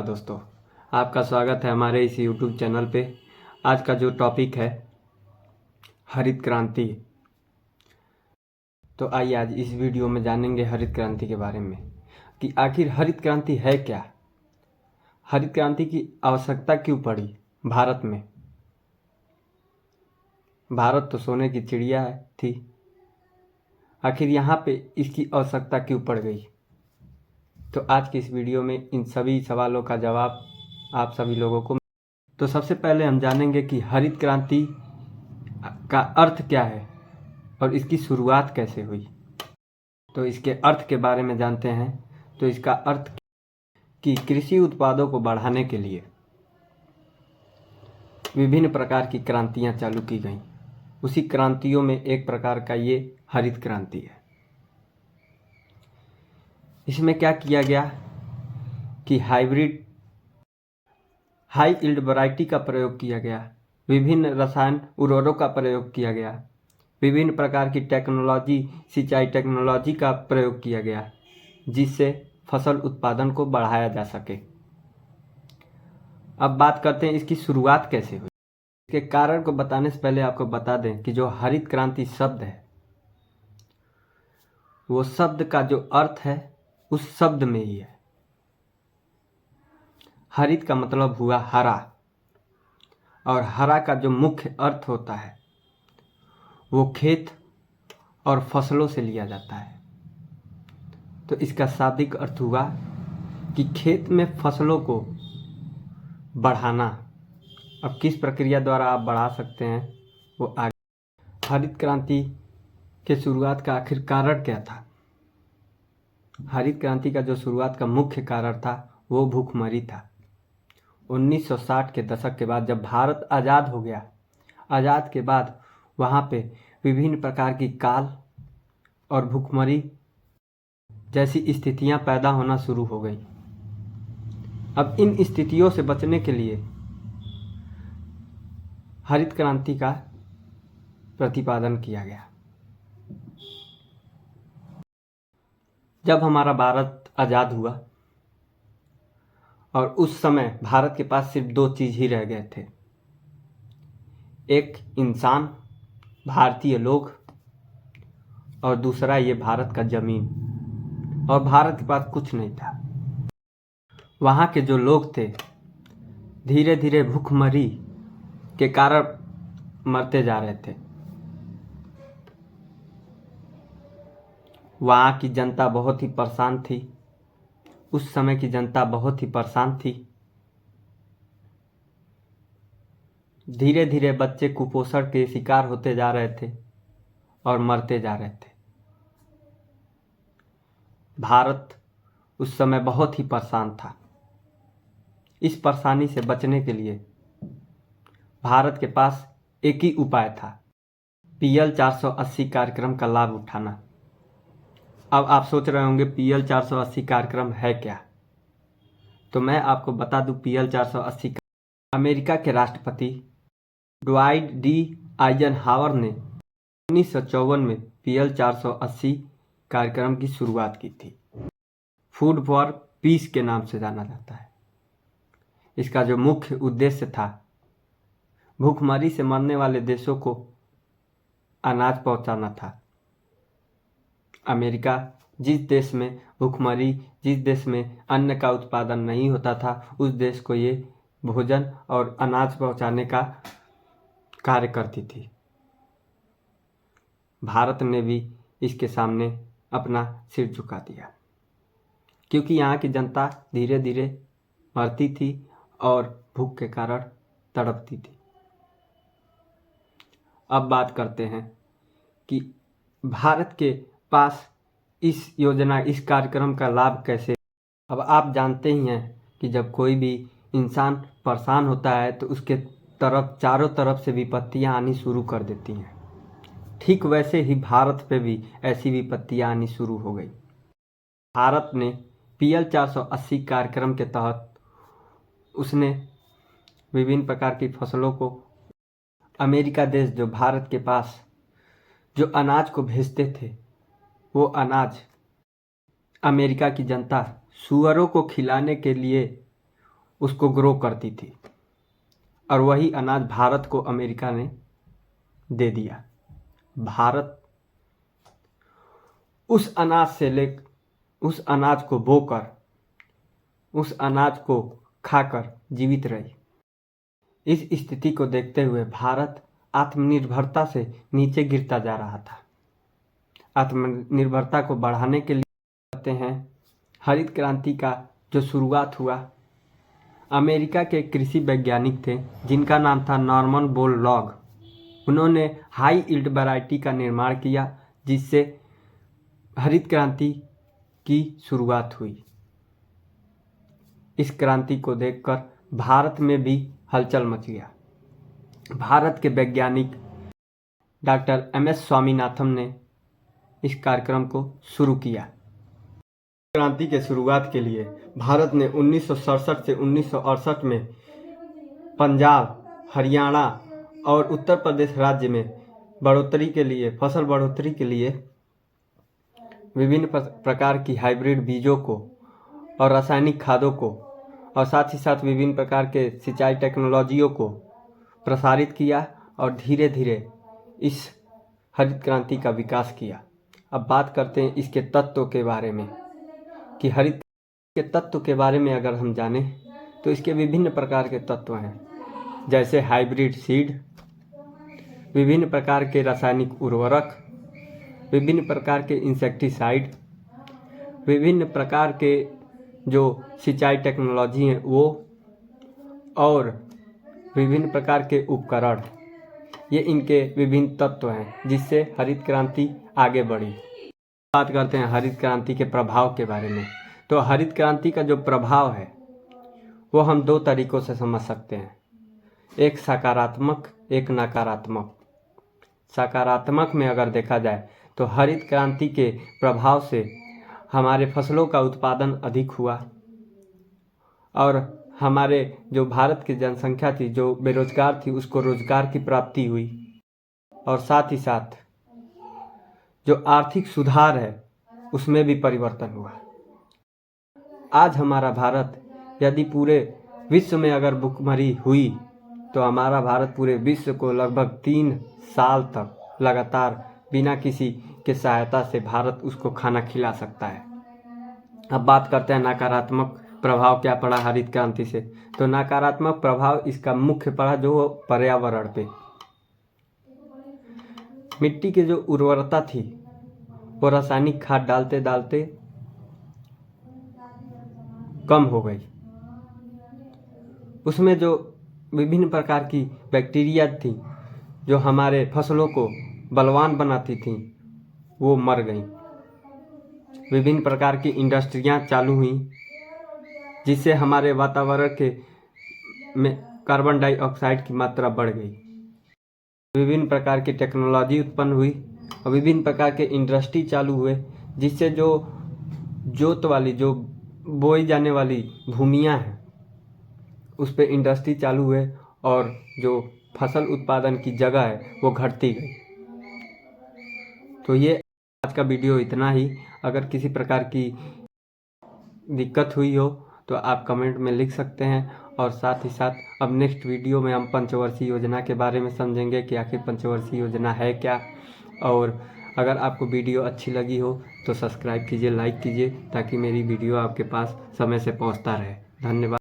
दोस्तों, आपका स्वागत है हमारे इस YouTube चैनल पे। आज का जो टॉपिक है हरित क्रांति। तो आइए आज इस वीडियो में जानेंगे हरित क्रांति के बारे में कि आखिर हरित क्रांति है क्या। हरित क्रांति की आवश्यकता क्यों पड़ी भारत में। भारत तो सोने की चिड़िया थी, आखिर यहाँ पे इसकी आवश्यकता क्यों पड़ गई। तो आज की इस वीडियो में इन सभी सवालों का जवाब आप सभी लोगों को। तो सबसे पहले हम जानेंगे कि हरित क्रांति का अर्थ क्या है और इसकी शुरुआत कैसे हुई। तो इसके अर्थ के बारे में जानते हैं। तो इसका अर्थ कि कृषि उत्पादों को बढ़ाने के लिए विभिन्न प्रकार की क्रांतियां चालू की गईं। उसी क्रांतियों में एक प्रकार का ये हरित क्रांति है। इसमें क्या किया गया कि हाइब्रिड हाई यील्ड वैरायटी का प्रयोग किया गया, विभिन्न रसायन उर्वरकों का प्रयोग किया गया, विभिन्न प्रकार की टेक्नोलॉजी सिंचाई टेक्नोलॉजी का प्रयोग किया गया, जिससे फसल उत्पादन को बढ़ाया जा सके। अब बात करते हैं इसकी शुरुआत कैसे हुई। इसके कारण को बताने से पहले आपको बता दें कि जो हरित क्रांति शब्द है, वो शब्द का जो अर्थ है उस शब्द में ही है। हरित का मतलब हुआ हरा, और हरा का जो मुख्य अर्थ होता है वो खेत और फसलों से लिया जाता है। तो इसका शाब्दिक अर्थ हुआ कि खेत में फसलों को बढ़ाना। अब किस प्रक्रिया द्वारा आप बढ़ा सकते हैं वो आगे। हरित क्रांति के शुरुआत का आखिर कारण क्या था। हरित क्रांति का जो शुरुआत का मुख्य कारण था वो भूखमरी था। 1960 के दशक के बाद जब भारत आज़ाद हो गया, आज़ाद के बाद वहाँ पे विभिन्न प्रकार की काल और भूखमरी जैसी स्थितियाँ पैदा होना शुरू हो गई। अब इन स्थितियों से बचने के लिए हरित क्रांति का प्रतिपादन किया गया। जब हमारा भारत आज़ाद हुआ और उस समय भारत के पास सिर्फ दो चीज़ ही रह गए थे, एक इंसान भारतीय लोग और दूसरा ये भारत का ज़मीन। और भारत के पास कुछ नहीं था। वहाँ के जो लोग थे धीरे धीरे भूखमरी के कारण मरते जा रहे थे। वहाँ की जनता बहुत ही परेशान थी। उस समय की जनता बहुत ही परेशान थी। धीरे धीरे बच्चे कुपोषण के शिकार होते जा रहे थे और मरते जा रहे थे। भारत उस समय बहुत ही परेशान था। इस परेशानी से बचने के लिए भारत के पास एक ही उपाय था, PL 480 कार्यक्रम का लाभ उठाना। अब आप सोच रहे होंगे PL 480 कार्यक्रम है क्या। तो मैं आपको बता दूं, PL 480 अमेरिका के राष्ट्रपति ड्वाइट डी आइजनहावर ने 1954 में PL 480 कार्यक्रम की शुरुआत की थी। फूड फॉर पीस के नाम से जाना जाता है। इसका जो मुख्य उद्देश्य था, भूखमरी से मरने वाले देशों को अनाज पहुंचाना था। अमेरिका जिस देश में भूखमरी, जिस देश में अन्न का उत्पादन नहीं होता था, उस देश को ये भोजन और अनाज पहुंचाने का कार्य करती थी। भारत ने भी इसके सामने अपना सिर झुका दिया, क्योंकि यहाँ की जनता धीरे धीरे मरती थी और भूख के कारण तड़पती थी। अब बात करते हैं कि भारत के पास इस योजना, इस कार्यक्रम का लाभ कैसे। अब आप जानते ही हैं कि जब कोई भी इंसान परेशान होता है तो उसके तरफ चारों तरफ से विपत्तियां आनी शुरू कर देती हैं। ठीक वैसे ही भारत पे भी ऐसी विपत्तियां आनी शुरू हो गई। भारत ने PL 480 कार्यक्रम के तहत उसने विभिन्न प्रकार की फसलों को, अमेरिका देश जो भारत के पास जो अनाज को भेजते थे, वो अनाज अमेरिका की जनता सुअरों को खिलाने के लिए उसको ग्रो करती थी और वही अनाज भारत को अमेरिका ने दे दिया। भारत उस उस अनाज को बोकर, उस अनाज को खाकर जीवित रही। इस स्थिति को देखते हुए भारत आत्मनिर्भरता से नीचे गिरता जा रहा था। आत्मनिर्भरता को बढ़ाने के लिए कहते हैं हरित क्रांति का जो शुरुआत हुआ, अमेरिका के कृषि वैज्ञानिक थे जिनका नाम था नॉर्मन बोरलॉग। उन्होंने हाई यील्ड वैरायटी का निर्माण किया जिससे हरित क्रांति की शुरुआत हुई। इस क्रांति को देखकर भारत में भी हलचल मच गया। भारत के वैज्ञानिक डॉक्टर एम.एस. स्वामीनाथन ने इस कार्यक्रम को शुरू किया। क्रांति के शुरुआत के लिए भारत ने 1967 से 1968 में पंजाब, हरियाणा और उत्तर प्रदेश राज्य में बढ़ोतरी के लिए, फसल बढ़ोतरी के लिए विभिन्न प्रकार की हाइब्रिड बीजों को और रासायनिक खादों को और साथ ही साथ विभिन्न प्रकार के सिंचाई टेक्नोलॉजियों को प्रसारित किया और धीरे धीरे इस हरित क्रांति का विकास किया। अब बात करते हैं इसके तत्वों के बारे में कि हरित के तत्व के बारे में अगर हम जानें तो इसके विभिन्न प्रकार के तत्व हैं, जैसे हाइब्रिड सीड, विभिन्न प्रकार के रासायनिक उर्वरक, विभिन्न प्रकार के इंसेक्टिसाइड, विभिन्न प्रकार के जो सिंचाई टेक्नोलॉजी हैं वो, और विभिन्न प्रकार के उपकरण, ये इनके विभिन्न तत्व हैं जिससे हरित क्रांति आगे बढ़ी। बात करते हैं हरित क्रांति के प्रभाव के बारे में। तो हरित क्रांति का जो प्रभाव है वो हम दो तरीकों से समझ सकते हैं, एक सकारात्मक, एक नकारात्मक। सकारात्मक में अगर देखा जाए तो हरित क्रांति के प्रभाव से हमारे फसलों का उत्पादन अधिक हुआ और हमारे जो भारत की जनसंख्या थी, जो बेरोजगार थी, उसको रोजगार की प्राप्ति हुई और साथ ही साथ जो आर्थिक सुधार है उसमें भी परिवर्तन हुआ। आज हमारा भारत यदि पूरे विश्व में अगर भुखमरी हुई तो हमारा भारत पूरे विश्व को लगभग 3 साल तक लगातार बिना किसी के सहायता से भारत उसको खाना खिला सकता है। अब बात करते हैं नकारात्मक प्रभाव क्या पड़ा हरित क्रांति से। तो नकारात्मक प्रभाव इसका मुख्य पड़ा जो पर्यावरण पे। मिट्टी की जो उर्वरता थी वो रासायनिक खाद डालते डालते कम हो गई। उसमें जो विभिन्न प्रकार की बैक्टीरिया थी जो हमारे फसलों को बलवान बनाती थी वो मर गई। विभिन्न प्रकार की इंडस्ट्रियां चालू हुई जिससे हमारे वातावरण के में कार्बन डाइऑक्साइड की मात्रा बढ़ गई। विभिन्न प्रकार की टेक्नोलॉजी उत्पन्न हुई और विभिन्न प्रकार के इंडस्ट्री चालू हुए जिससे जो जोत वाली, जो बोई जाने वाली भूमियां हैं उस पे इंडस्ट्री चालू हुए और जो फसल उत्पादन की जगह है वो घटती गई। तो ये आज का वीडियो इतना ही। अगर किसी प्रकार की दिक्कत हुई हो तो आप कमेंट में लिख सकते हैं और साथ ही साथ अब नेक्स्ट वीडियो में हम पंचवर्षीय योजना के बारे में समझेंगे कि आखिर पंचवर्षीय योजना है क्या। और अगर आपको वीडियो अच्छी लगी हो तो सब्सक्राइब कीजिए, लाइक कीजिए ताकि मेरी वीडियो आपके पास समय से पहुंचता रहे। धन्यवाद।